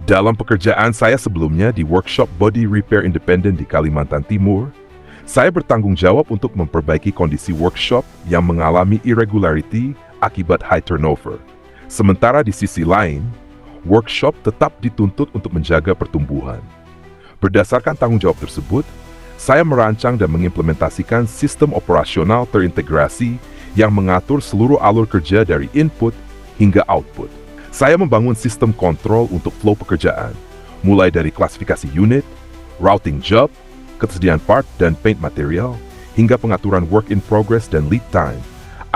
Dalam pekerjaan saya sebelumnya di workshop body repair independen di Kalimantan Timur, saya bertanggung jawab untuk memperbaiki kondisi workshop yang mengalami irregularity akibat high turnover. Sementara di sisi lain, workshop tetap dituntut untuk menjaga pertumbuhan. Berdasarkan tanggung jawab tersebut, saya merancang dan mengimplementasikan sistem operasional terintegrasi yang mengatur seluruh alur kerja dari input hingga output. Saya membangun sistem kontrol untuk flow pekerjaan, mulai dari klasifikasi unit, routing job, ketersediaan part dan paint material, hingga pengaturan work in progress dan lead time,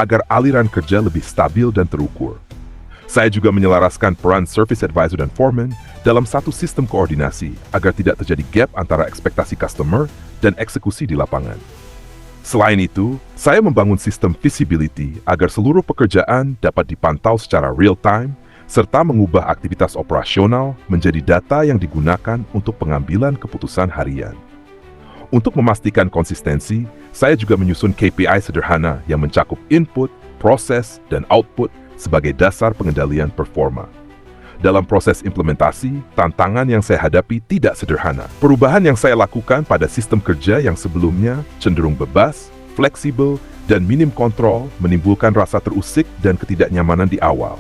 agar aliran kerja lebih stabil dan terukur. Saya juga menyelaraskan peran service advisor dan foreman dalam satu sistem koordinasi agar tidak terjadi gap antara ekspektasi customer dan eksekusi di lapangan. Selain itu, saya membangun sistem visibility agar seluruh pekerjaan dapat dipantau secara real-time serta mengubah aktivitas operasional menjadi data yang digunakan untuk pengambilan keputusan harian. Untuk memastikan konsistensi, saya juga menyusun KPI sederhana yang mencakup input, proses, dan output sebagai dasar pengendalian performa. Dalam proses implementasi, tantangan yang saya hadapi tidak sederhana. Perubahan yang saya lakukan pada sistem kerja yang sebelumnya cenderung bebas, fleksibel, dan minim kontrol menimbulkan rasa terusik dan ketidaknyamanan di awal.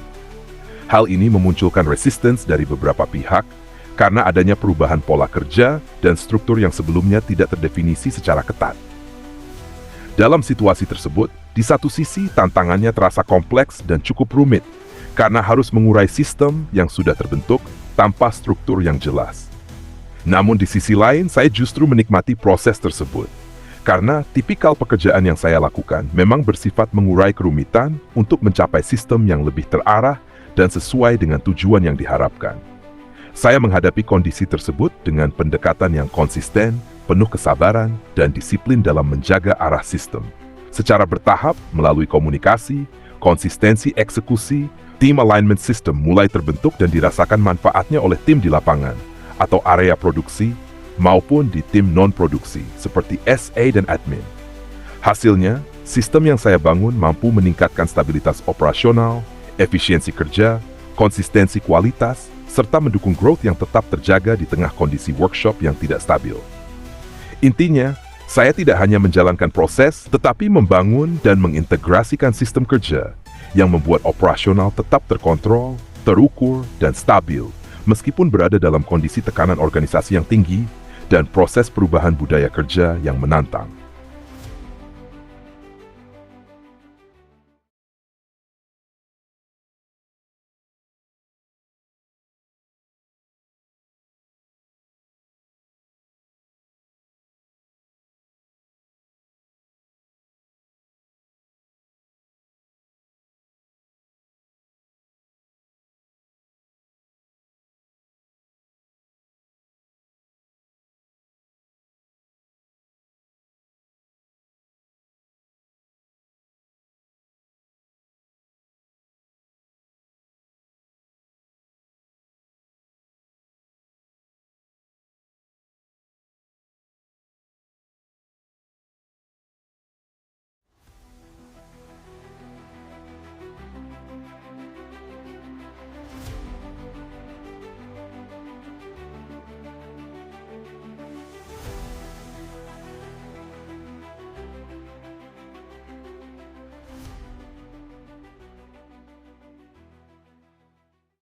Hal ini memunculkan resistance dari beberapa pihak karena adanya perubahan pola kerja dan struktur yang sebelumnya tidak terdefinisi secara ketat. Dalam situasi tersebut, di satu sisi tantangannya terasa kompleks dan cukup rumit karena harus mengurai sistem yang sudah terbentuk tanpa struktur yang jelas. Namun di sisi lain, saya justru menikmati proses tersebut karena tipikal pekerjaan yang saya lakukan memang bersifat mengurai kerumitan untuk mencapai sistem yang lebih terarah dan sesuai dengan tujuan yang diharapkan. Saya menghadapi kondisi tersebut dengan pendekatan yang konsisten, penuh kesabaran, dan disiplin dalam menjaga arah sistem. Secara bertahap, melalui komunikasi, konsistensi eksekusi, team alignment system mulai terbentuk dan dirasakan manfaatnya oleh tim di lapangan, atau area produksi, maupun di tim non-produksi, seperti SA dan admin. Hasilnya, sistem yang saya bangun mampu meningkatkan stabilitas operasional, efisiensi kerja, konsistensi kualitas, serta mendukung growth yang tetap terjaga di tengah kondisi workshop yang tidak stabil. Intinya, saya tidak hanya menjalankan proses, tetapi membangun dan mengintegrasikan sistem kerja yang membuat operasional tetap terkontrol, terukur, dan stabil, meskipun berada dalam kondisi tekanan organisasi yang tinggi dan proses perubahan budaya kerja yang menantang.